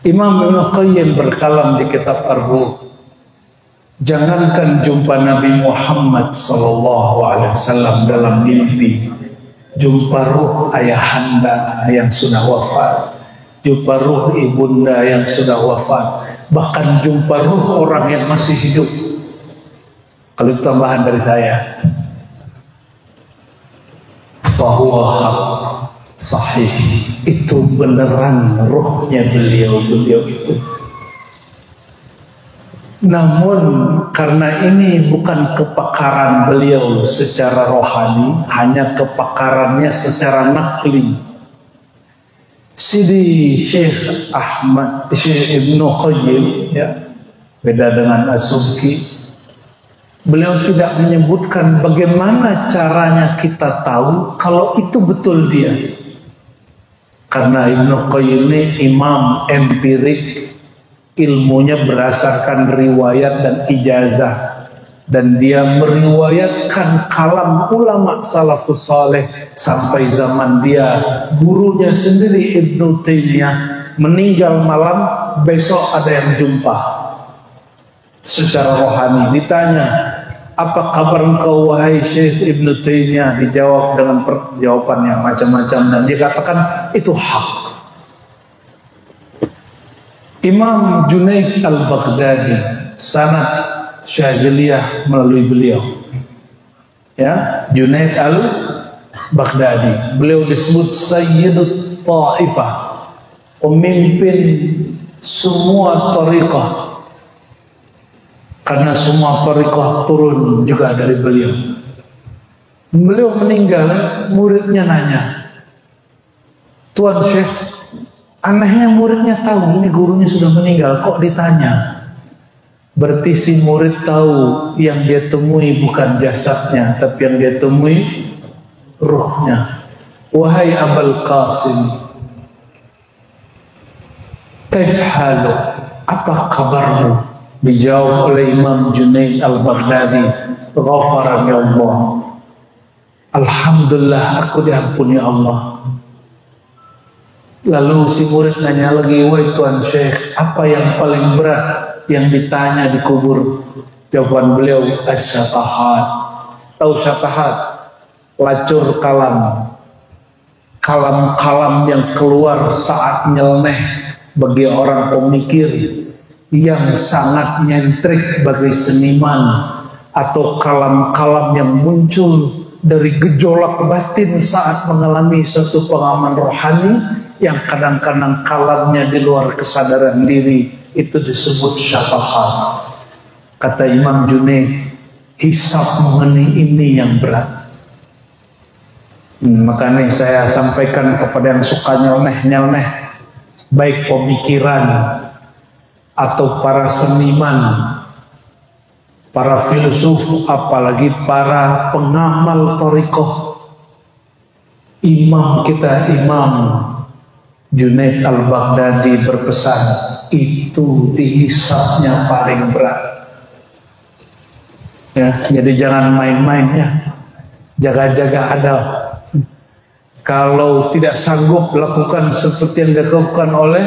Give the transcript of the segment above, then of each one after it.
Imam Ibnu Qayyim berkalam di kitab Ar-Ruh, jangankan jumpa Nabi Muhammad SAW dalam mimpi, jumpa ruh ayahanda yang sudah wafat, jumpa ruh ibunda yang sudah wafat, bahkan jumpa ruh orang yang masih hidup. Kalau tambahan dari saya, fahuwa haq sahih, itu beneran ruhnya beliau itu. Namun karena ini bukan kepakaran beliau secara rohani, hanya kepakarannya secara nakli. Sidi Syekh Ibnu Qayyim, ya, beda dengan As-Subki, beliau tidak menyebutkan bagaimana caranya kita tahu kalau itu betul dia. Karena Ibnu Qayyim ini imam empirik, ilmunya berdasarkan riwayat dan ijazah, dan dia meriwayatkan kalam ulama salafus saleh sampai zaman dia. Gurunya sendiri Ibnu Taimiyah meninggal malam, besok ada yang jumpa secara rohani. Ditanya, apa kabar engkau wahai Syekh Ibnu Taimiyah? Dijawab dengan jawaban yang macam-macam, dan dia katakan itu hak. Imam Junaid Al-Baghdadi, sanad Syaziliyah melalui beliau, ya, Junaid Al-Baghdadi, beliau disebut Sayyidut Ta'ifah, pemimpin semua tariqah, karena semua tariqah turun juga dari beliau. Beliau meninggal, muridnya nanya, Tuan Syekh, anehnya muridnya tahu ini gurunya sudah meninggal, kok ditanya? Berarti si murid tahu yang dia temui bukan jasadnya, tapi yang dia temui ruhnya. Wahai Abul Qasim, kaif haluk? Apa kabarmu? Dijawab oleh Imam Junaid Al-Baghdadi, ghafarani Allah, alhamdulillah, aku diampuni Allah. Lalu si murid nanya lagi, wahai Tuan Syekh, apa yang paling berat yang ditanya di kubur? Jawaban beliau, as-syatahat. Tahu syatahat? Lacur kalam, kalam-kalam yang keluar saat nyeleneh bagi orang pemikir, yang sangat nyentrik bagi seniman, atau kalam-kalam yang muncul dari gejolak batin saat mengalami suatu pengalaman rohani, yang kadang-kadang kalamnya di luar kesadaran diri, itu disebut syatahat. Kata Imam Junaid, hisab mengenai ini yang berat. Makanya saya sampaikan kepada yang suka nyeleneh, baik pemikiran atau para seniman, para filsuf, apalagi para pengamal thariqah. Imam kita, Imam Junaid Al-Baghdadi berpesan, itu dihisabnya paling berat. Ya, jadi jangan main-main ya. Jaga-jaga adab. Kalau tidak sanggup lakukan seperti yang dilakukan oleh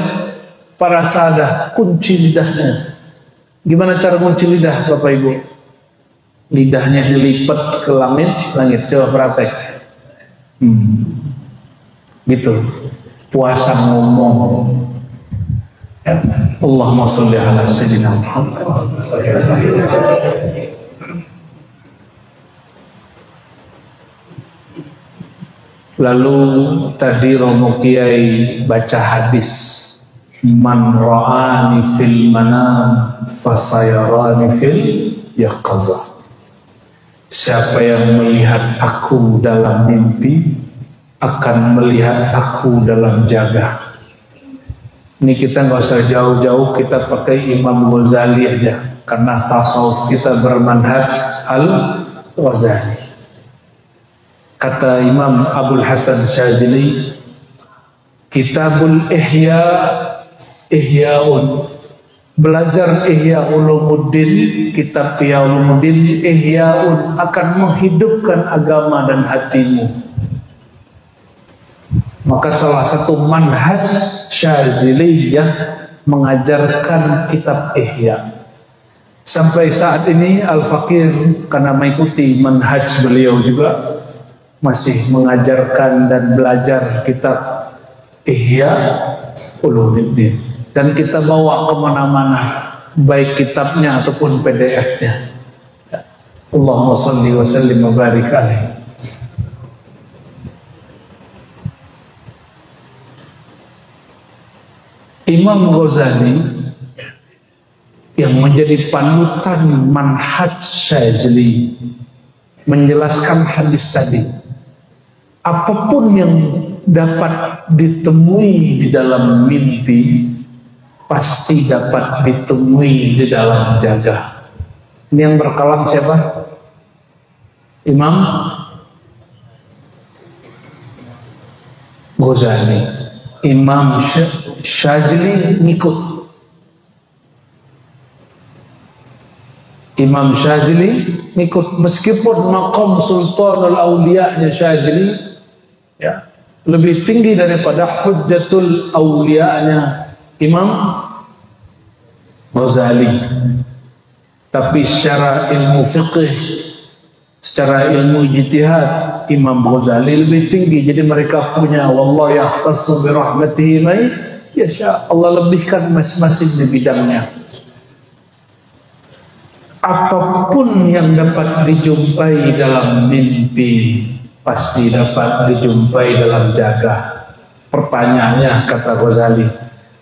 para sahadah, kunci lidahnya. Gimana cara kunci lidah, Bapak Ibu? Lidahnya dilipat ke langit. Coba praktek. Gitu. Puasa ngomong. Allahumma sholli ala sayyidina Muhammad. Lalu tadi Romo Kiai baca hadis, man ra'ani fil manam fasayarani fil yaqazah. Siapa yang melihat aku dalam mimpi akan melihat aku dalam jaga. Ini kita nggak usah jauh-jauh, kita pakai Imam Ghazali aja, karena tasawuf kita bermanhaj Al-Ghazali. Kata Imam Abul Hasan Syazili, Kitabul Ihya, Ihyaun, belajar Ihya Ulumuddin, kitab Ihya Ulumuddin, Ihyaun, akan menghidupkan agama dan hatimu. Maka salah satu manhaj Syaziliyah mengajarkan kitab Ihya. Sampai saat ini Al-Fakir karena mengikuti manhaj beliau juga masih mengajarkan dan belajar kitab Ihya Ulumuddin, dan kita bawa kemana-mana baik kitabnya ataupun PDF-nya. Allahumma salli wa sallim wa barik alaihi. Imam Ghazali yang menjadi panutan manhaj Syazili menjelaskan hadis tadi, apapun yang dapat ditemui di dalam mimpi pasti dapat ditemui di dalam jaga. Ini yang berkalam siapa? Imam Ghazali. Imam Syazili ngikut. Imam Syazili ngikut, meskipun maqam Sultanul Auliya-nya Syazili ya lebih tinggi daripada Hujjatul Auliya-nya Imam Ghazali. Tapi secara ilmu fiqh, secara ilmu ijtihad, Imam Ghazali lebih tinggi. Jadi mereka punya wallahu yakhtassu bi rahmatihi may yasha, Allah lebihkan masing-masing di bidangnya. Apapun yang dapat dijumpai dalam mimpi pasti dapat dijumpai dalam jaga. Pertanyaannya, kata Ghazali,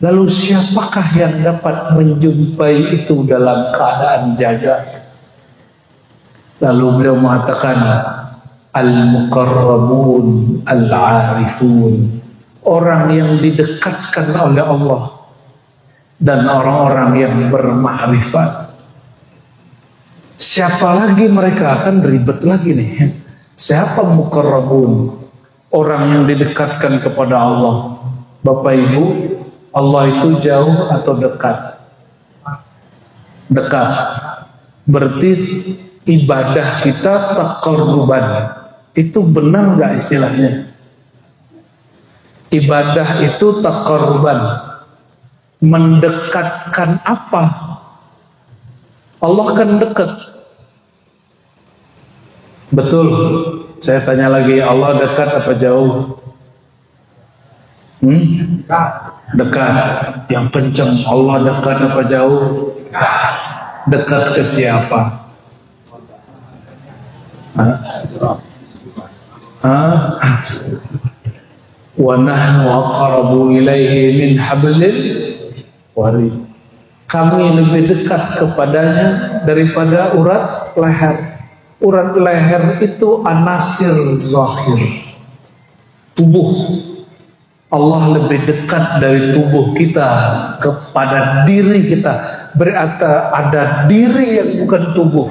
lalu siapakah yang dapat menjumpai itu dalam keadaan jaga? Lalu beliau mengatakan, al-muqarrabun al-arifun, orang yang didekatkan oleh Allah dan orang-orang yang bermakrifat. Siapa lagi mereka? Akan ribet lagi nih. Siapa muqarrabun? Orang yang didekatkan kepada Allah. Bapak Ibu, Allah itu jauh atau dekat? Dekat. Berarti ibadah kita taqarruban. Itu benar nggak istilahnya? Ibadah itu taqarruban. Mendekatkan apa? Allah kan dekat. Betul. Saya tanya lagi, Allah dekat apa jauh? Dekat. Yang kencang, Allah dekat apa jauh? Dekat ke siapa? Wa nahnu aqrabu ilaihi min hablil warid. Kami lebih dekat kepadanya daripada urat leher. Urat leher itu anasir zahir, tubuh. Allah lebih dekat dari tubuh kita kepada diri kita. Berarti ada diri yang bukan tubuh.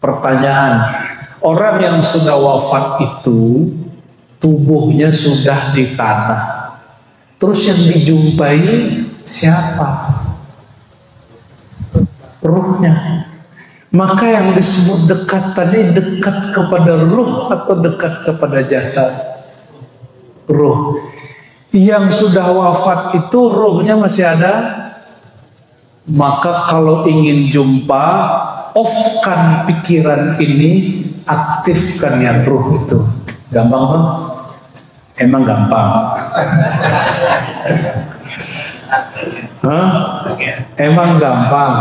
Pertanyaan, orang yang sudah wafat itu tubuhnya sudah di tanah. Terus yang dijumpai siapa? Ruhnya. Maka yang disebut dekat tadi, dekat kepada ruh atau dekat kepada jasad? Ruh. Yang sudah wafat itu ruhnya masih ada. Maka kalau ingin jumpa, off-kan pikiran ini, aktifkan yang ruh itu. Gampang bang? Emang gampang? Hah? Emang gampang?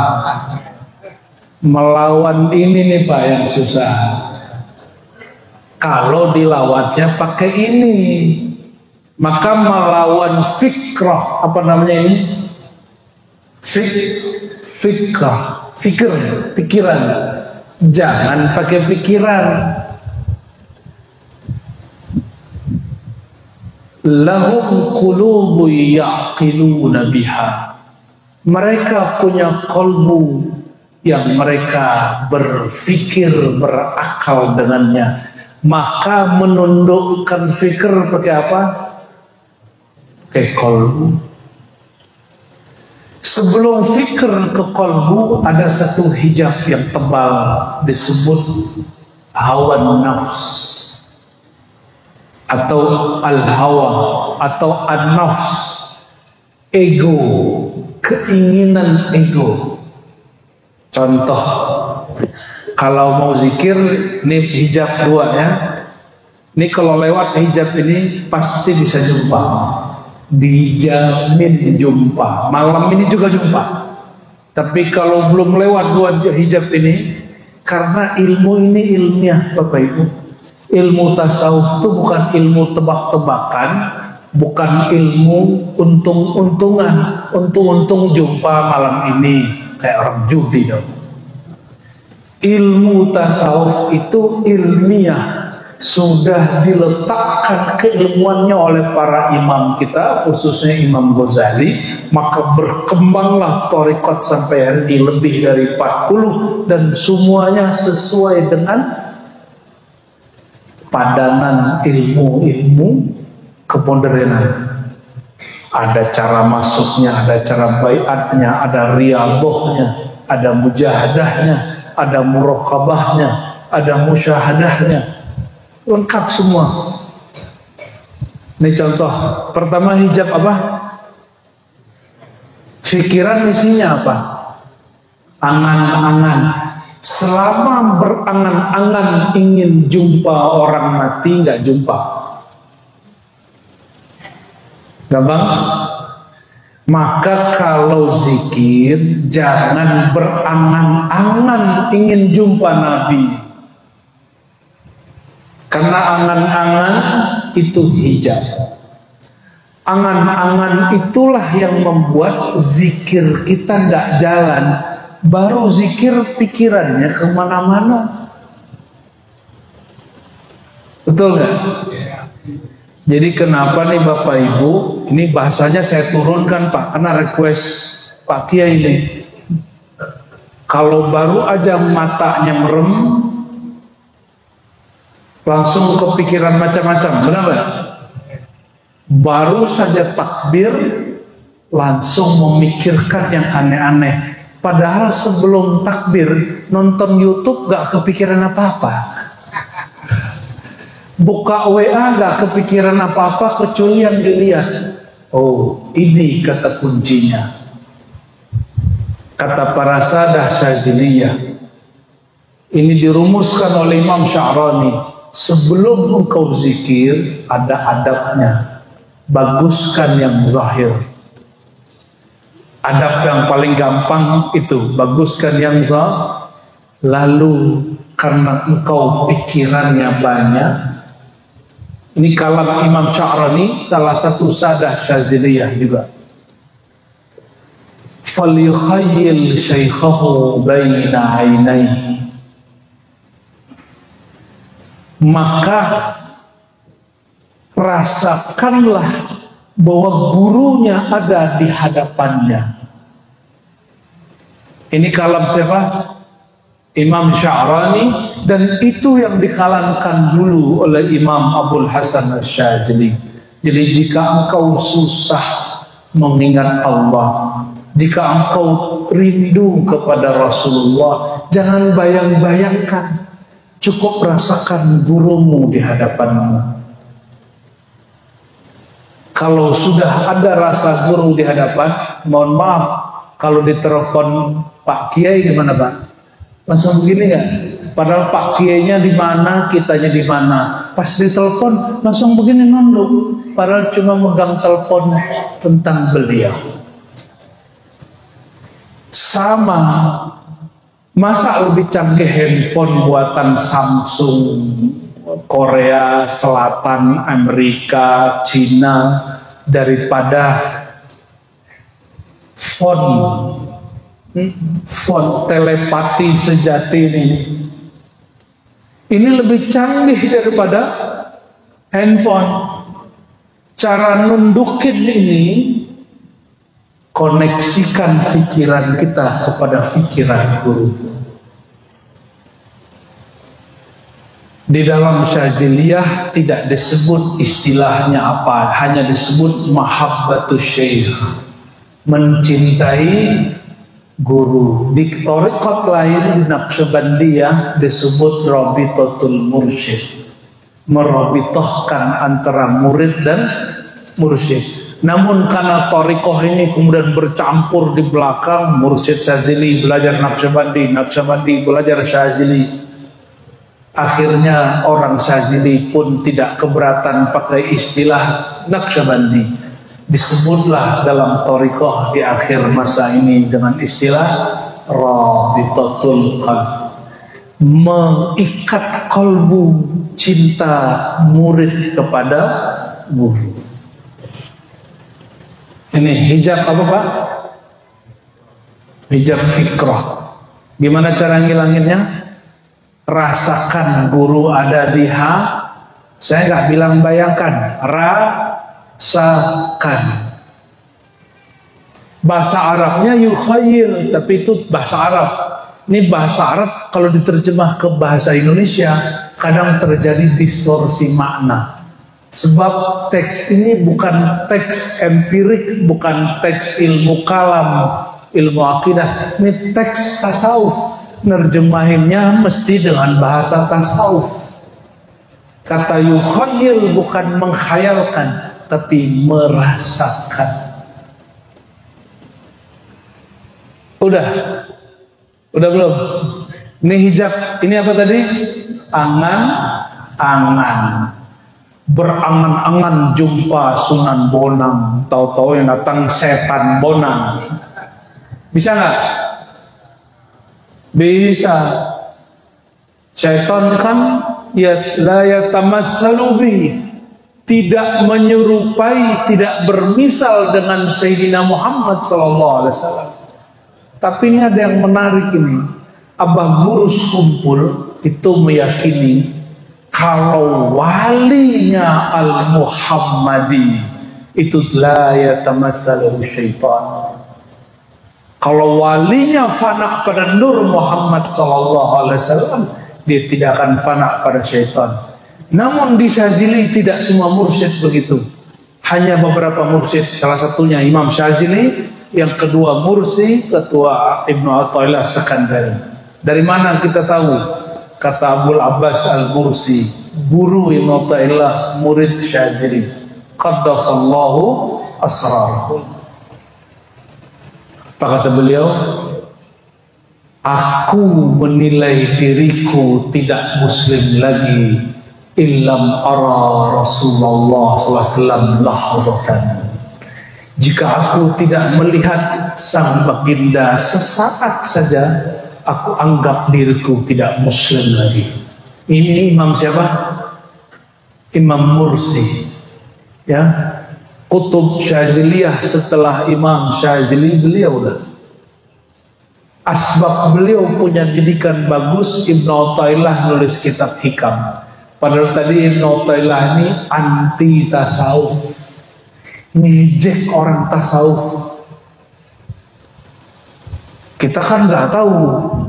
Melawan ini nih Pak yang susah. Kalau dilawatnya pakai ini, maka melawan fikrah, apa namanya ini? Fikrah, pikiran. Jangan pakai pikiran. Lahum qulubu ya'qiluna biha. Mereka punya kolbu yang mereka berfikir, berakal dengannya. Maka menundukkan fikir pakai apa? Pakai kolbu. Sebelum fikir ke kolbu ada satu hijab yang tebal disebut hawa nafs atau al-hawa atau an-nafs. ego, keinginan ego. Contoh, kalau mau zikir, ini hijab 2 ya. Ini kalau lewat hijab ini pasti bisa jumpa, dijamin jumpa. Malam ini juga jumpa. Tapi kalau belum lewat 2 hijab ini, karena ilmu ini ilmiah Bapak Ibu. Ilmu tasawuf itu bukan ilmu tebak-tebakan, bukan ilmu untung-untungan. Untung-untung jumpa malam ini, kayak orang judi dong. Ilmu tasawuf itu ilmiah, sudah diletakkan keilmuannya oleh para imam kita, khususnya Imam Ghazali. Maka berkembanglah thariqat sampai hari ini lebih dari 40, dan semuanya sesuai dengan padanan ilmu-ilmu kemodernan. Ada cara masuknya, ada cara baiatnya, ada riyadhahnya, ada mujahadahnya, ada muraqabahnya, ada musyahadahnya. Lengkap semua. Ini contoh. Pertama hijab apa? Pikiran isinya apa? Angan-angan. Selama berangan-angan ingin jumpa orang mati, nggak jumpa. Gampang? Maka kalau zikir jangan berangan-angan ingin jumpa Nabi. Karena angan-angan itu hijab. Angan-angan itulah yang membuat zikir kita nggak jalan. Baru zikir pikirannya kemana-mana. Betul nggak? Jadi kenapa nih Bapak Ibu, ini bahasanya saya turunkan Pak, karena request Pak Kiai ini. Kalau baru aja matanya merem, langsung kepikiran macam-macam, benar nggak? Baru saja takbir, langsung memikirkan yang aneh-aneh. Padahal sebelum takbir nonton YouTube gak kepikiran apa-apa. Buka WA gak kepikiran apa-apa kecuali yang dilihat. Oh, ini kata kuncinya. Kata para sadah Syaziliyah. Ini dirumuskan oleh Imam Sya'rani. Sebelum engkau zikir ada adabnya. Baguskan yang zahir. Adab yang paling gampang itu baguskan yang zahir. Lalu karena engkau pikirannya banyak, ini kalam Imam Sya'rani, salah satu sadah Syaziliyah juga. Falyukhayyil syaikhahu baina ainaihi. Maka rasakanlah bahwa gurunya ada di hadapannya. Ini kalam siapa? Imam Sya'rani, dan itu yang dikalamkan dulu oleh Imam Abul Hasan Asy-Syadzili. Jadi jika engkau susah mengingat Allah, jika engkau rindu kepada Rasulullah, jangan bayang-bayangkan, cukup rasakan gurumu di hadapanmu. Kalau sudah ada rasa guru di hadapan, mohon maaf, kalau ditelepon Pak Kiai gimana Pak? Langsung begini ya. Padahal Pak Kiainya di mana, kitanya di mana. Pas ditelepon langsung begini nunduk. Padahal cuma megang telepon tentang beliau. Sama. Masa lebih canggih handphone buatan Samsung, Korea Selatan, Amerika, Cina daripada font telepati sejati ini. Ini lebih canggih daripada handphone. Cara nundukin ini, koneksikan pikiran kita kepada pikiran guru. Di dalam Syaziliyah tidak disebut istilahnya apa, hanya disebut mahabbatus syekh, mencintai guru. Di thariqat lain di Naqsyabandiyah disebut rabitatul mursyid, merabitahkan antara murid dan mursyid. Namun karena thariqah ini kemudian bercampur di belakang, Mursyid Syazili belajar Naqsyabandi, Naqsyabandi belajar Syazili. Akhirnya orang Syazili pun tidak keberatan pakai istilah Naqsyabandi. Disebutlah dalam thariqah di akhir masa ini dengan istilah Rabitatul Qalb, mengikat kalbu, cinta murid kepada guru. Ini hijab apa Pak? Hijab fikrah. Gimana cara ngilanginnya? Rasakan guru ada di saya nggak bilang bayangkan, rasakan. Bahasa Arabnya yukhayil, tapi itu bahasa Arab. Ini bahasa Arab kalau diterjemah ke bahasa Indonesia kadang terjadi distorsi makna. Sebab teks ini bukan teks empirik, bukan teks ilmu kalam, ilmu akidah. Ini teks tasawuf. Nerjemahinnya mesti dengan bahasa tasawuf. Kata yukhayil bukan menghayalkan, tapi merasakan. Udah belum? Ini hijab, ini apa tadi? Angan-angan. Berangan-angan jumpa Sunan Bonang, tahu-tahu yang datang setan Bonang. Bisa nggak? Bisa. Setan kan la yatamassalu bihi, tidak menyerupai, tidak bermisal dengan Sayyidina Muhammad SAW. Tapi ini ada yang menarik ini. Abah Gurus kumpul itu meyakini kalau walinya Al-Muhammadi itu la yatamassalu syaitan. Kalau walinya fana pada Nur Muhammad SAW, dia tidak akan fana pada syaitan. Namun di Syazili tidak semua mursyid begitu. Hanya beberapa mursyid, salah satunya Imam Syazili, yang kedua Mursi, ketua Ibnu Athaillah Sekandari. Dari mana kita tahu? Kata Abul Abbas Al-Mursi, guru Ibnu Athaillah, murid Syazili. Qaddasallahu asrarahu. Apa kata beliau? Aku menilai diriku tidak muslim lagi illam ara Rasulullah SAW lahzatan. Jika aku tidak melihat sang baginda sesaat saja, aku anggap diriku tidak muslim lagi. Ini imam siapa? Imam Mursi. Ya, Kutub Syaziliyah setelah Imam Syazili beliau lah. Asbab beliau punya didikan bagus. Ibnu Athaillah nulis kitab hikam. Padahal tadi Ibnu Athaillah ini anti tasawuf, ngejek orang tasawuf. Kita kan nggak tahu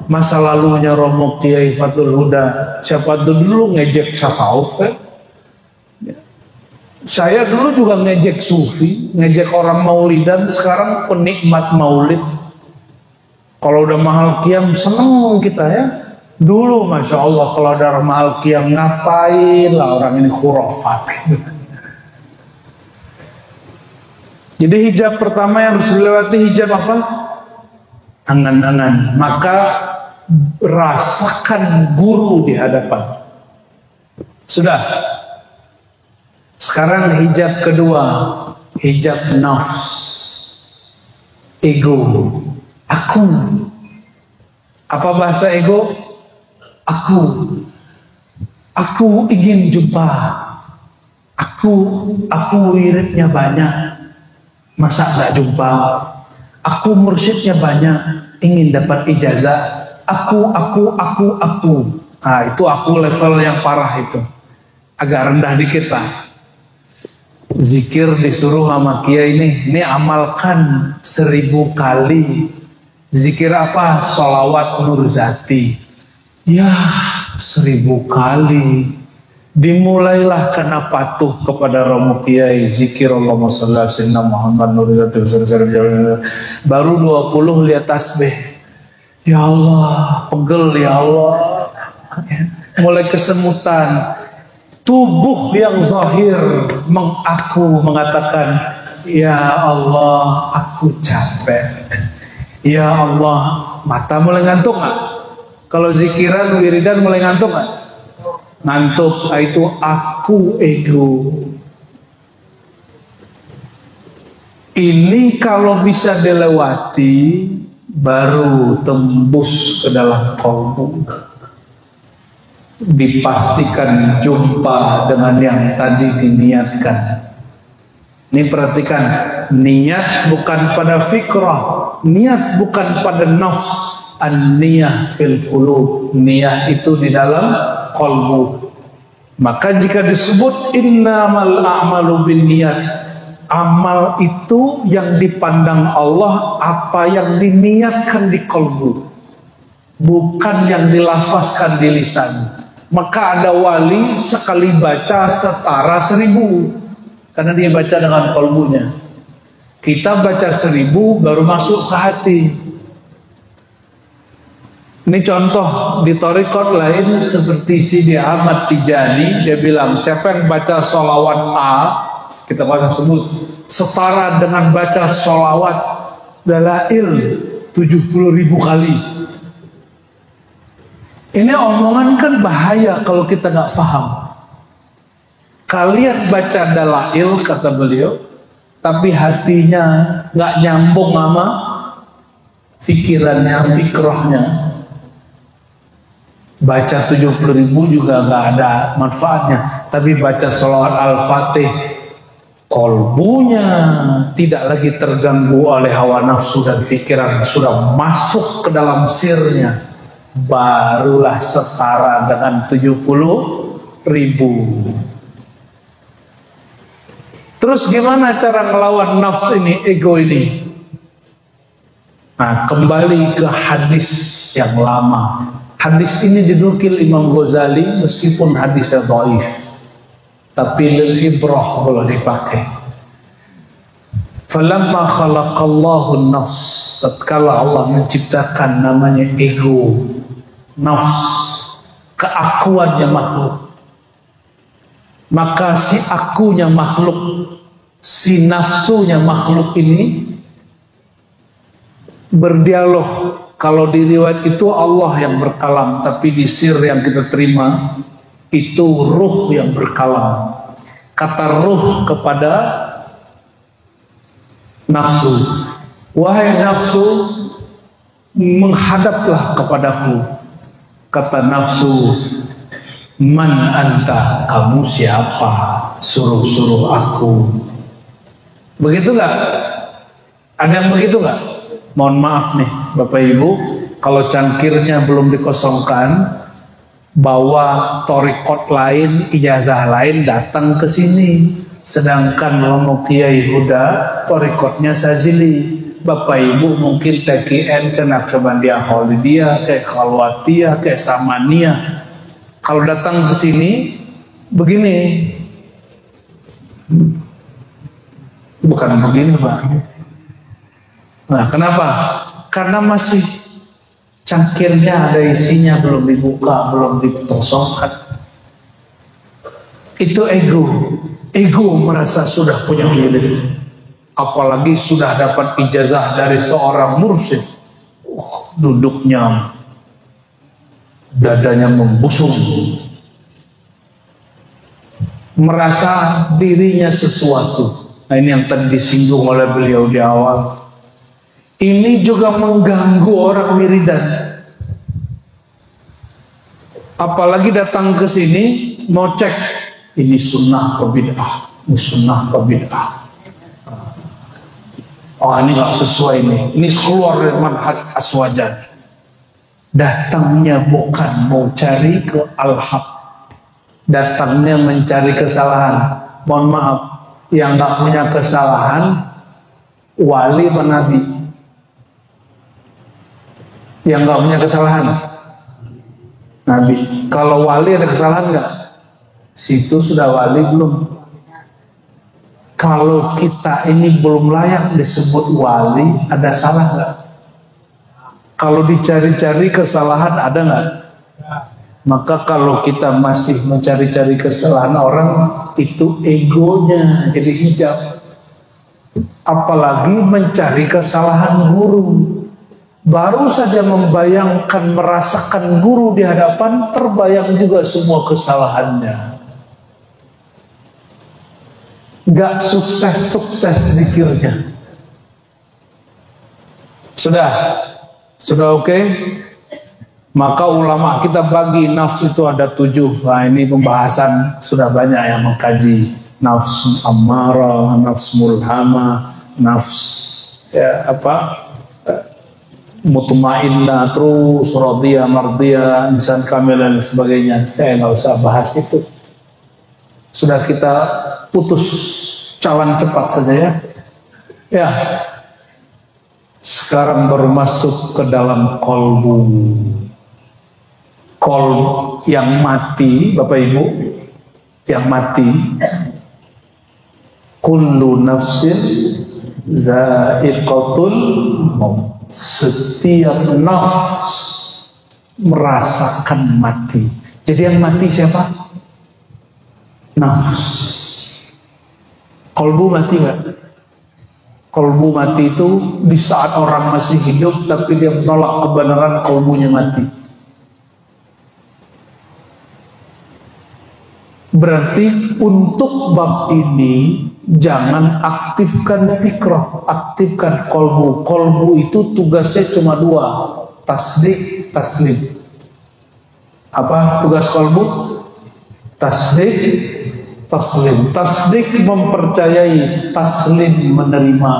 masa lalunya Romo Kiai Fathul Huda. Siapa dulu ngejek tasawuf kan? Saya dulu juga ngejek sufi, ngejek orang maulidan. Sekarang penikmat maulid. Kalau udah mahal qiyam seneng kita ya. Dulu Masya Allah kalau ada mahal qiyam ngapain lah orang ini khurafat. Jadi hijab pertama yang harus dilewati hijab apa? Angan-angan. Maka rasakan guru di hadapan. Sudah. Sekarang hijab kedua, hijab nafs, ego, aku. Apa bahasa ego? Aku ingin jumpa. Aku wiridnya banyak, masa nggak jumpa? Aku mursyidnya banyak, ingin dapat ijazah. Aku. Ah, itu aku level yang parah itu, agak rendah dikit lah. Zikir disuruh sama kiai ini amalkan 1000 kali. Zikir apa? Sholawat Nurzati. Ya 1000 kali. Dimulailah karena patuh kepada Romo Kiai. Zikir Allahumma sholli ala sayyidina Muhammad Nurzati. Baru 20 lihat tasbih. Ya Allah, pegel ya Allah. Mulai kesemutan. tubuh yang zahir mengatakan, ya Allah, aku capek. Ya Allah, mata mulai ngantuk nggak? Kalau zikiran, wiridan mulai ngantuk nggak? Ngantuk, itu aku ego. Ini kalau bisa dilewati, baru tembus ke dalam qalbu. Dipastikan jumpa dengan yang tadi diniatkan. Ini perhatikan, niat bukan pada fikrah, niat bukan pada nafs, an-niyah fil qulub, niat itu di dalam qalbu. Maka jika disebut innamal a'malu binniyat, amal itu yang dipandang Allah apa yang diniatkan di qalbu, bukan yang dilafazkan di lisan. Maka ada wali sekali baca setara 1000, karena dia baca dengan qalbunya. Kita baca 1000 baru masuk ke hati. Ini contoh di thariqat lain seperti Sidi Ahmad Tijani, dia bilang siapa yang baca sholawat A, kita baca sebut setara dengan baca sholawat dalail 70.000 kali. Ini omongan kan bahaya kalau kita nggak paham. Kalian baca dalail kata beliau, tapi hatinya nggak nyambung sama pikirannya, fikrahnya. Baca 70.000 juga nggak ada manfaatnya. Tapi baca sholawat al-fatih, kolbunya tidak lagi terganggu oleh hawa nafsu dan pikiran, sudah masuk ke dalam sirnya, barulah setara dengan 70.000. Terus gimana cara ngelawan nafs ini, ego ini? Nah, kembali ke hadis yang lama. Hadis ini dinukil Imam Ghazali meskipun hadisnya dhaif, tapi lil ibrah boleh dipakai. Falamma khalaqallahu an-nafs, tatkala Allah menciptakan namanya ego, nafs, keakuannya makhluk, maka si akunya makhluk, si nafsunya makhluk ini berdialog. Kalau di riwayat itu Allah yang berkalam, tapi di sir yang kita terima itu ruh yang berkalam. Kata ruh kepada nafsu, wahai nafsu, menghadaplah kepadaku. Kata nafsu, man anta, kamu siapa? Suruh-suruh aku. Begitu nggak? Ada yang begitu nggak? Mohon maaf nih Bapak Ibu, kalau cangkirnya belum dikosongkan, bawa thariqat lain, ijazah lain datang ke sini. Sedangkan Romo Kiai Huda thariqatnya Sazili. Bapak Ibu mungkin TKN ke Naqsyabandiyah Khalidiyah, kayak Khalwatiyah, kayak Samaniyah. Kalau datang ke sini begini. Bukan begini, Pak. Nah, kenapa? Karena masih cangkirnya ada isinya, belum dibuka, belum dikosongkan. Itu ego. Ego merasa sudah punya milik. Apalagi sudah dapat ijazah dari seorang mursyid. Duduknya, dadanya membusung. Merasa dirinya sesuatu. Nah, ini yang tadi disinggung oleh beliau di awal. Ini juga mengganggu orang wiridan. Apalagi datang ke sini mau cek ini sunnah atau bid'ah, ini sunnah atau bid'ah. Oh, ini nggak sesuai nih. Ini keluar dari manhaj aswajan. Datangnya bukan mau cari ke al-haq, datangnya mencari kesalahan. Mohon maaf, yang nggak punya kesalahan wali apa nabi? Yang nggak punya kesalahan nabi. Kalau wali ada kesalahan nggak? Situ sudah wali belum? Kalau kita ini belum layak disebut wali, ada salah nggak? Kalau dicari-cari kesalahan ada nggak? Maka kalau kita masih mencari-cari kesalahan orang, itu egonya jadi hijab. Apalagi mencari kesalahan guru. Baru saja membayangkan, merasakan guru di hadapan, terbayang juga semua kesalahannya. Gak sukses-sukses zikirnya. Sudah oke? Maka ulama kita bagi nafsu itu ada 7. Nah, ini pembahasan sudah banyak yang mengkaji nafsu ammarah, nafsu mulhamah, nafsu mutmainnah, terus radiyah, mardiyah, insan kamil dan sebagainya. Saya nggak usah bahas itu. Sudah kita putus cawan cepat saja ya. Ya. Sekarang baru masuk ke dalam kolbu. Kolbu yang mati, Bapak Ibu, yang mati. Kullu nafsin za'iqatul maut. Setiap nafs merasakan mati. Jadi yang mati siapa? Nafs. Kolbu mati nggak? Kolbu mati itu di saat orang masih hidup tapi dia menolak kebenaran, kolbunya mati. Berarti untuk bab ini jangan aktifkan fikrah, aktifkan kolbu. Kolbu itu tugasnya cuma 2, tasdik, taslim. Apa tugas kolbu? Tasdik, taslim. Tasdik mempercayai, taslim menerima.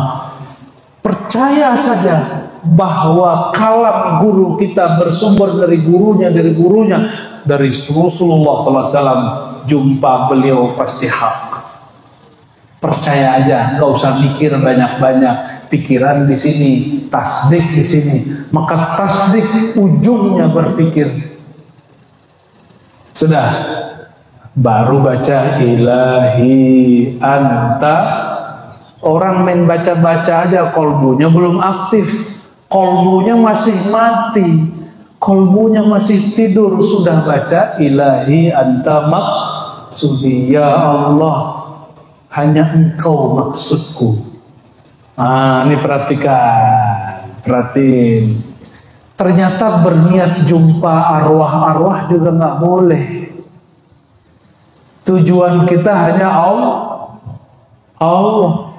Percaya saja bahwa kalam guru kita bersumber dari gurunya, dari Rasulullah SAW. Jumpa beliau pasti hak. Percaya aja, nggak usah mikir banyak-banyak. Pikiran di sini, tasdik di sini. Maka tasdik ujungnya berpikir. Sudah, baru baca ilahi anta. Orang main baca-baca aja, kolbunya belum aktif. Kolbunya masih mati. Kolbunya masih tidur, sudah baca ilahi anta maksudi, ya Allah hanya engkau maksudku. Ini perhatiin. Ternyata berniat jumpa arwah-arwah juga nggak boleh. Tujuan kita hanya Allah.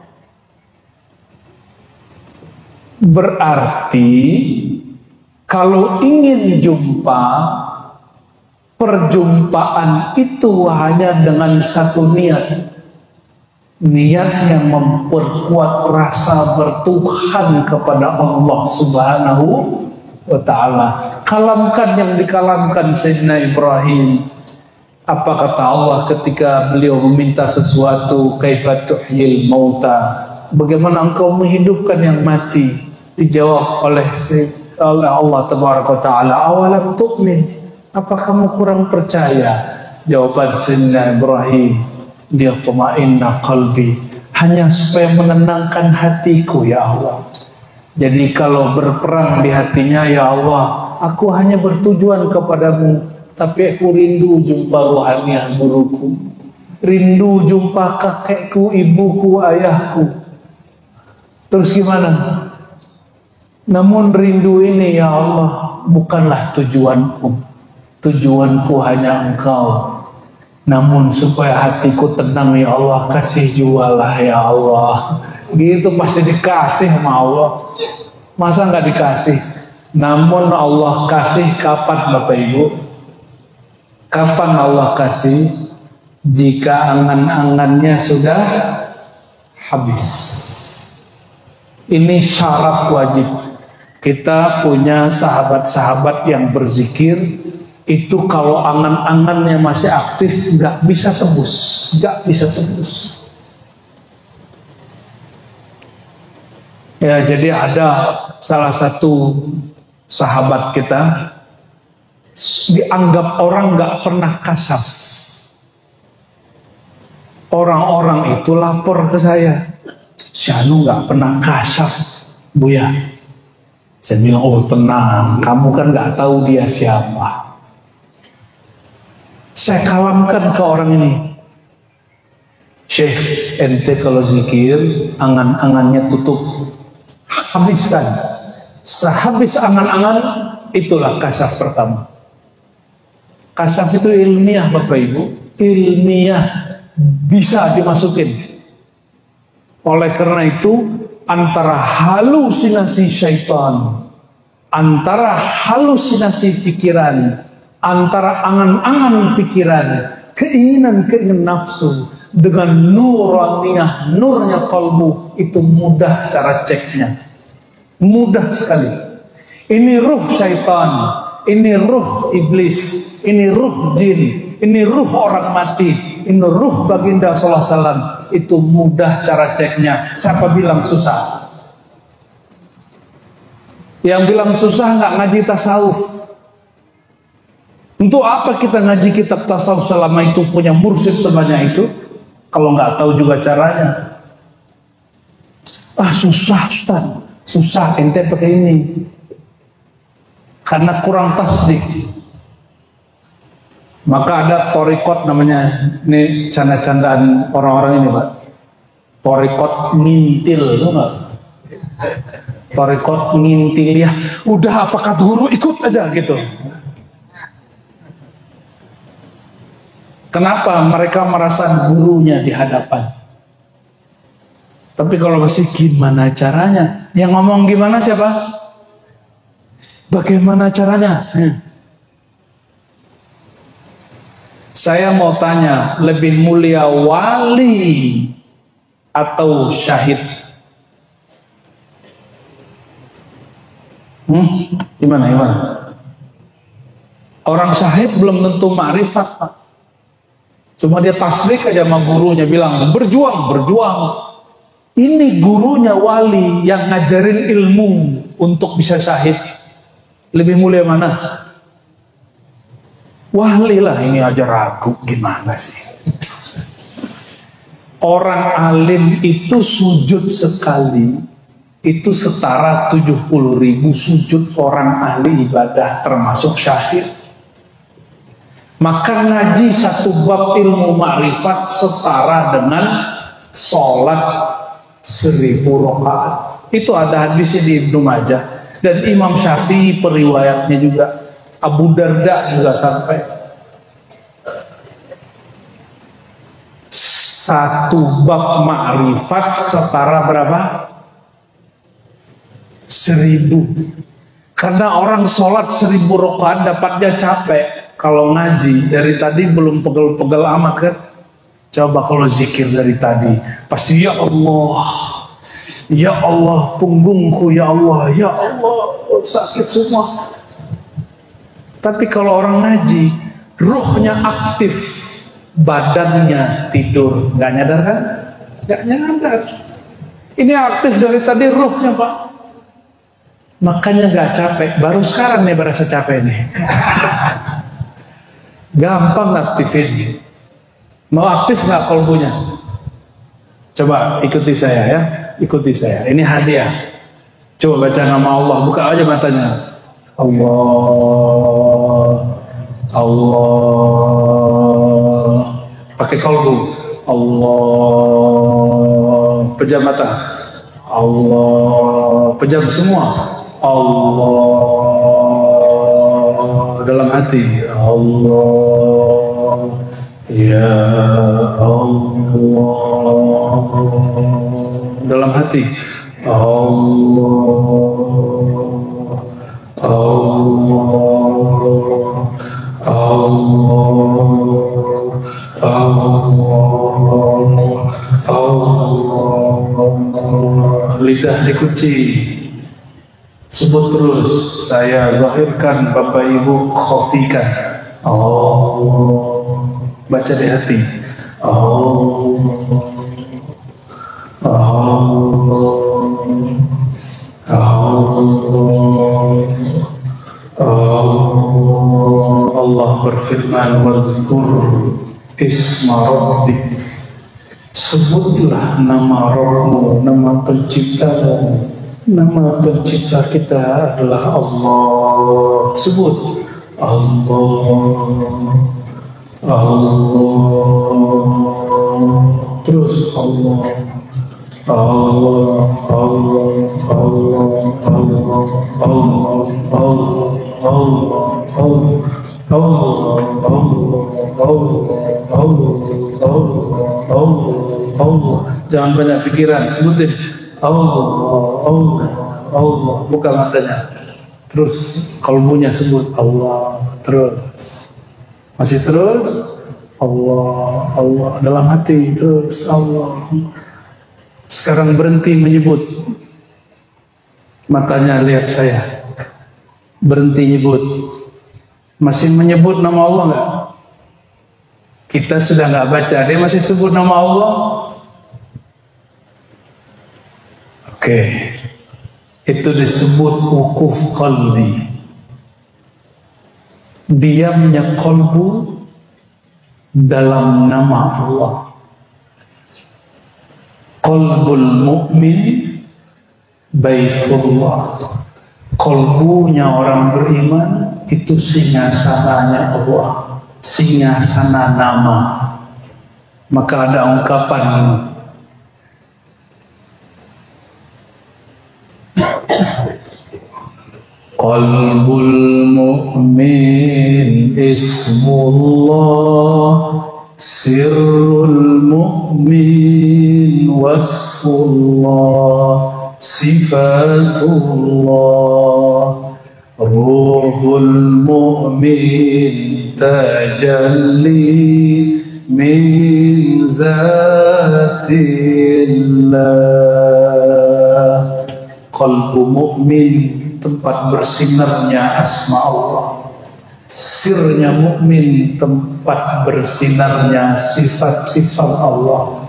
Berarti kalau ingin jumpa, perjumpaan itu hanya dengan satu niat. Niat yang memperkuat rasa bertuhan kepada Allah Subhanahu wa ta'ala. Kalamkan yang dikalamkan Sayyidina Ibrahim. Apa kata Allah ketika beliau meminta sesuatu? Kaifa tuhyil mauta. Bagaimana engkau menghidupkan yang mati? Dijawab oleh Allah Tabaraka Ta'ala, awalam tu'min, apa kamu kurang percaya? Jawaban Sayyidina Ibrahim, liyatma'inna qalbi, hanya supaya menenangkan hatiku ya Allah. Jadi kalau berperang di hatinya, ya Allah, aku hanya bertujuan kepadamu, tapi aku rindu jumpa rohaniah guruku, rindu jumpa kakekku, ibuku, ayahku. Terus gimana? Namun rindu ini ya Allah bukanlah tujuanku. Tujuanku hanya engkau. Namun supaya hatiku tenang ya Allah, kasih jualah ya Allah. Gitu pasti dikasih sama Allah. Masa nggak dikasih? Namun Allah kasih kapan Bapak Ibu? Kapan Allah kasih? Jika angan-angannya sudah habis. Ini syarat wajib. Kita punya sahabat-sahabat yang berzikir, itu kalau angan-angannya masih aktif nggak bisa tembus, Ya, jadi ada salah satu sahabat kita dianggap orang nggak pernah kasaf. Orang-orang itu lapor ke saya, Syanu nggak pernah kasaf, Buya. Saya bilang, oh tenang, kamu kan nggak tahu dia siapa. Saya kalamkan ke orang ini, Syekh, ente kalau zikir angan-angannya tutup, habiskan. Sehabis angan-angan, itulah kasyaf pertama. Kasyaf itu ilmiah Bapak Ibu, ilmiah, bisa dimasukin. Oleh karena itu, antara halusinasi syaitan, antara halusinasi pikiran, antara angan-angan pikiran, keinginan-keinginan nafsu, dengan nuraniyah, nurnya kalbu, itu mudah cara ceknya. Mudah sekali. Ini ruh syaitan, ini ruh iblis, ini ruh jin, ini ruh orang mati, ini ruh baginda sallallahu alaihi wasallam. Itu mudah cara ceknya. Siapa bilang susah? Yang bilang susah nggak ngaji tasawuf. Untuk apa kita ngaji kitab tasawuf selama itu punya mursyid sebanyak itu, kalau nggak tahu juga caranya? Ah susah Ustaz, susah ente pakai ini. Karena kurang tasdik. Maka ada torikot namanya, ini canda-candaan orang-orang ini Pak. Torikot ngintil, tuh nggak? Torikot ngintil ya. Udah apa kata guru ikut aja gitu. Kenapa mereka merasa gurunya di hadapan? Tapi kalau masih gimana caranya? Yang ngomong gimana siapa? Bagaimana caranya? Saya mau tanya, lebih mulia wali atau syahid? Gimana? Orang syahid belum tentu ma'rifat Pak. Cuma dia tasbih aja sama gurunya, bilang berjuang. Ini gurunya wali yang ngajarin ilmu untuk bisa syahid. Lebih mulia mana? Wali lah, ini aja ragu, gimana sih? Orang alim itu sujud sekali, itu setara 70.000 sujud orang ahli ibadah termasuk syahid. Maka ngaji satu bab ilmu ma'rifat setara dengan sholat 1000 rakaat. Itu ada hadisnya di Ibnu Majah. Dan Imam Syafi'i periwayatnya juga. Abu Darda juga sampai. Satu bab ma'rifat setara berapa? 1000. Karena orang sholat 1000 rakaat dapatnya capek. Kalau ngaji dari tadi belum pegel-pegel amat kan? Coba kalau zikir dari tadi, pasti ya Allah punggungku, ya Allah sakit semua. Tapi kalau orang ngaji, ruhnya aktif, badannya tidur, nggak nyadar kan? Nggak nyadar. Ini aktif dari tadi ruhnya Pak. Makanya nggak capek. Baru sekarang nih berasa capek nih. Gampang aktifin. Mau aktif nggak kolbunya? Coba ikuti saya ya, ikuti saya. Ini hadiah. Coba baca nama Allah, buka aja matanya. Allah. Pakai kolbu. Allah. Pejam mata. Allah. Pejam semua. Allah. Dalam hati. Allah. Ya Allah. Dalam hati. Allah. Allah. Allah. Allah. Allah. Lidah dikunci. Sebut terus. Saya zahirkan, Bapak Ibu khafikan. Allah. Baca di hati. Allah. Allah berfirman, wazkur isma rabbik, sebutlah nama Rabbmu, nama penciptamu. Nama pencipta kita adalah Allah. Sebut Allah. Allah, terus Allah, Allah, Allah, Allah, Allah, Allah, Allah, Allah, Allah, Allah. Jangan banyak pikiran, sebutin Allah, buka matanya. Terus kalbunya sebut Allah, terus. Masih terus Allah dalam hati, terus Allah. Sekarang berhenti menyebut. Matanya lihat saya. Berhenti nyebut. Masih menyebut nama Allah enggak? Kita sudah enggak baca, dia masih sebut nama Allah. Oke. Itu disebut wukuf qalbi. Diamnya qalbu dalam nama Allah. Qalbul mu'min baitullah. Qalbunya orang beriman itu singgasananya Allah, singgasana nama. Maka ada ungkapan Qalbul mu'min ismullah, sirrul mu'min wasfullah, sifatullah, ruhul mu'min tajalli min zatillah. Qalbu mu'min tempat bersinarnya asma Allah, sirnya mukmin tempat bersinarnya sifat-sifat Allah,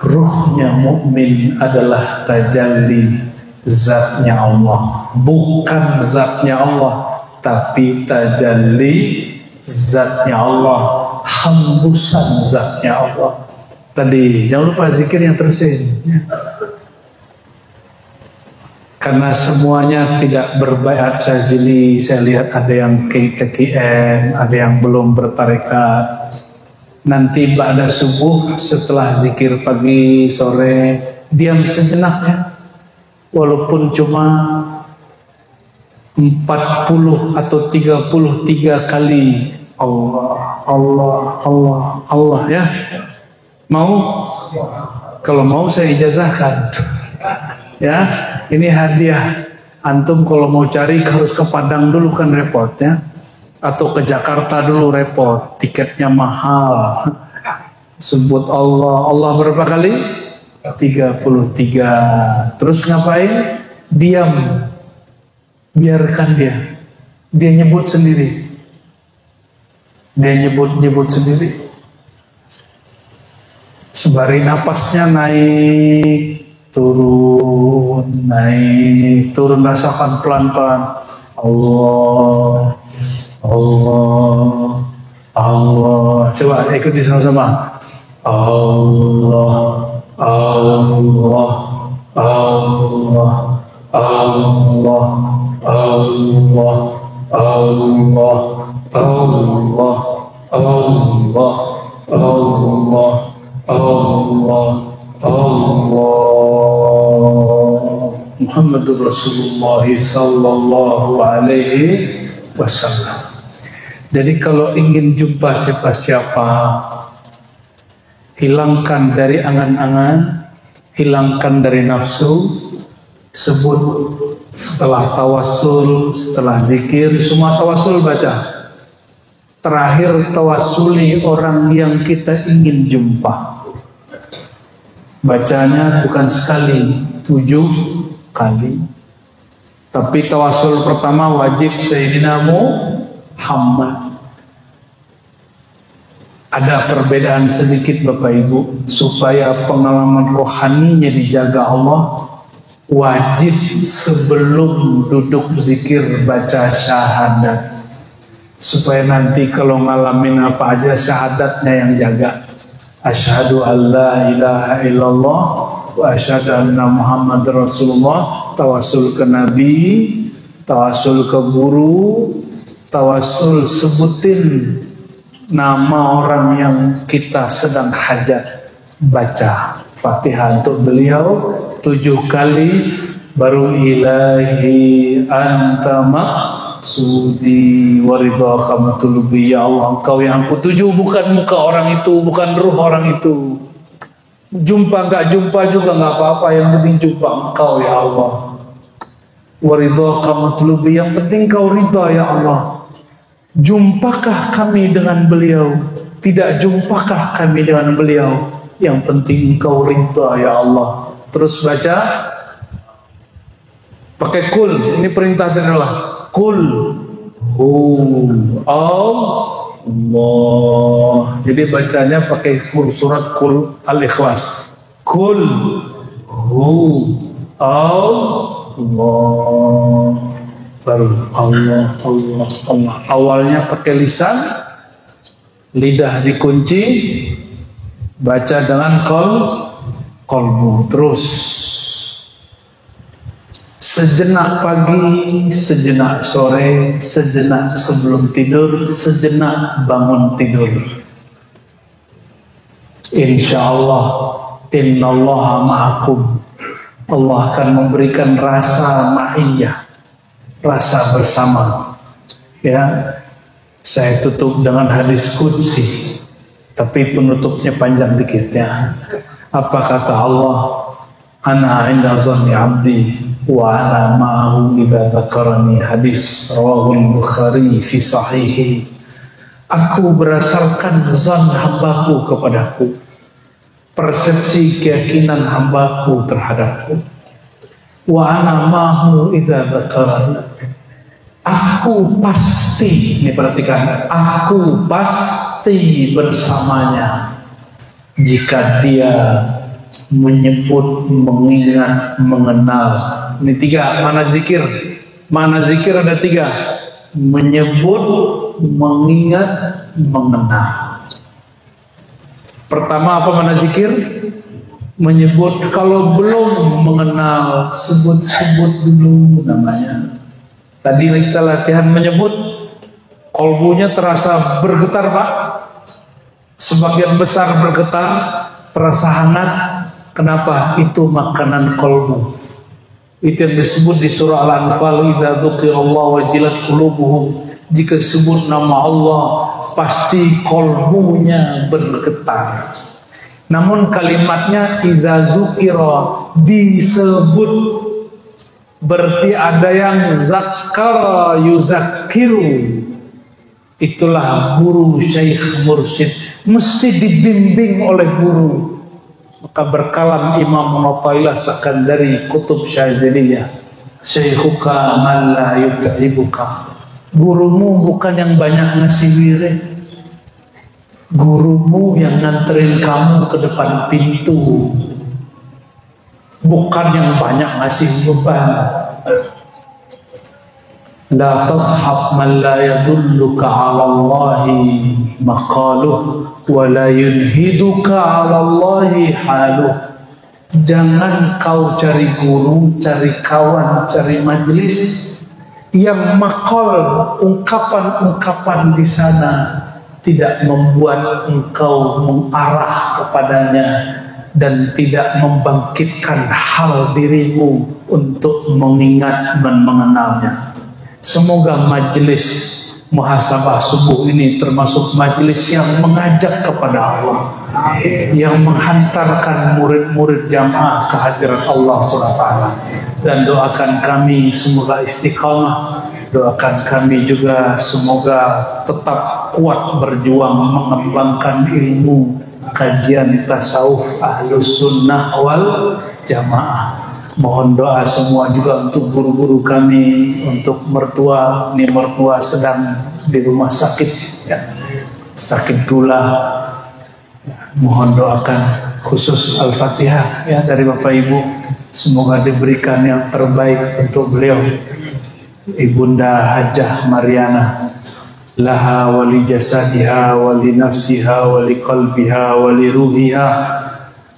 ruhnya mukmin adalah tajalli zatnya Allah, bukan zatnya Allah tapi tajalli zatnya Allah, hembusan zatnya Allah. Tadi jangan lupa zikir yang terusin. Karena semuanya tidak berbaiat syazili. Saya lihat ada yang KTM, ada yang belum bertarekat. Nanti ba'da subuh setelah zikir pagi, sore, diam sejenak ya. Walaupun cuma 40 atau 33 kali Allah, Allah, Allah, Allah ya. Mau? Kalau mau saya ijazahkan. Ya, ini hadiah. Antum kalau mau cari harus ke Padang dulu kan repot ya. Atau ke Jakarta dulu repot, tiketnya mahal. Sebut Allah, Allah berapa kali? 33. Terus ngapain? Diam. Biarkan dia. Dia nyebut sendiri. Dia nyebut sendiri. Sembari napasnya naik, turun, naik, turun, rasakan pelan-pelan. Allah, Allah, Allah. Coba ikuti sama-sama. Allah, Allah, Allah, Allah, Allah, Allah, Allah, Allah, Allah, Allah, Allah. Muhammadur Rasulullah sallallahu alaihi wasallam. Jadi kalau ingin jumpa siapa-siapa, hilangkan dari angan-angan, hilangkan dari nafsu, sebut setelah tawasul, setelah zikir, semua tawasul baca. Terakhir tawasuli orang yang kita ingin jumpa. Bacanya bukan sekali, 7 kali. Tapi tawasul pertama wajib Sayyidina Muhammad. Ada perbedaan sedikit Bapak Ibu, supaya pengalaman rohaninya dijaga Allah, wajib sebelum duduk zikir baca syahadat. Supaya nanti kalau ngalamin apa aja syahadatnya yang jaga. Asyhadu an la ilaha illallah wa asyhadu anna Muhammad Rasulullah. Tawasul ke Nabi, tawasul ke guru, tawasul sebutin nama orang yang kita sedang hajat, baca Fatihah untuk beliau 7 kali, baru ilahi anta maqsudi waridhaka matlubi. Ya Allah, engkau yang aku tuju, bukan muka orang itu, bukan ruh orang itu. Jumpa enggak jumpa juga enggak apa-apa, yang penting jumpa engkau ya Allah. Waridhaka matlubi, yang penting kau ridha ya Allah. Jumpakah kami dengan beliau, tidak jumpakah kami dengan beliau, yang penting engkau ridha ya Allah. Terus baca pakai kul, ini perintah dari Allah. Kul hu Allah. Jadi bacanya pakai surat kul al-ikhlas. Kul hu Allah. Baru Allah, Allah, Allah. Awalnya pakai lisan, lidah dikunci, baca dengan kolbu. Terus sejenak pagi, sejenak sore, sejenak sebelum tidur, sejenak bangun tidur. Insyaallah, innallaha ma'akum. Allah akan memberikan rasa ma'iyah, rasa bersama. Ya, saya tutup dengan hadis qudsi, tapi penutupnya panjang dikit ya. Apa kata Allah? Ana inda zanni abdi wa ana ma'ahu idza dzakarani. Hadis rawahul Bukhari fi sahihi. Aku berdasarkan zan hambaku kepadaku, persepsi keyakinan hambaku terhadapku. Wa ana ma'ahu idza dzakarani. Aku pasti, ini perhatikan, aku pasti bersamanya jika dia menyebut, mengingat, mengenal. Ini 3 mana zikir. Mana zikir ada 3. Menyebut, mengingat, mengenal. Pertama apa mana zikir? Menyebut. Kalau belum mengenal, sebut-sebut dulu namanya. Tadi kita latihan menyebut, kolbunya terasa bergetar Pak. Sebagian besar bergetar, terasa hangat. Kenapa? Itu makanan kolbu. Itu yang disebut di surah Al-Anfal, idza dzukirallahu wajilat qulubuhum. Jika disebut nama Allah, pasti kolbunya bergetar. Namun kalimatnya idza dzukira, disebut, berarti ada yang zakara yuzakiru. Itulah guru, syekh, mursyid, mesti dibimbing oleh guru. Maka berkalam Imam Mu'ta'ilah Sakandari Kutub Syaziliyah, syekhuka man la yut'ibuka. Gurumu bukan yang banyak ngasih wirid, gurumu yang nganterin kamu ke depan pintu, bukan yang banyak ngasih beban. La tashab man la yadulluka ala Allahi maqaluh wa la yunhiduka ala Allahi haluh. Jangan kau cari guru, cari kawan, cari majelis yang maqal, ungkapan-ungkapan di sana tidak membuat engkau mengarah kepadanya dan tidak membangkitkan hal dirimu untuk mengingat dan mengenalnya. Semoga majelis muhasabah subuh ini termasuk majelis yang mengajak kepada Allah, yang menghantarkan murid-murid jamaah kehadiran Allah SWT. Dan doakan kami semoga istiqamah, doakan kami juga semoga tetap kuat berjuang mengembangkan ilmu kajian tasawuf Ahlus Sunnah wal Jamaah. Mohon doa semua juga untuk guru-guru kami, untuk mertua. Ini mertua sedang di rumah sakit ya, sakit gula. Mohon doakan khusus Al-Fatihah ya dari Bapak Ibu, semoga diberikan yang terbaik untuk beliau. Ibunda Hajah Mariana, laha wali jasadiha wali nafsiha wali qalbiha wali ruhiha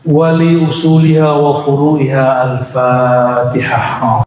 wali usuliha wa furu'iha. Al-Fatihah.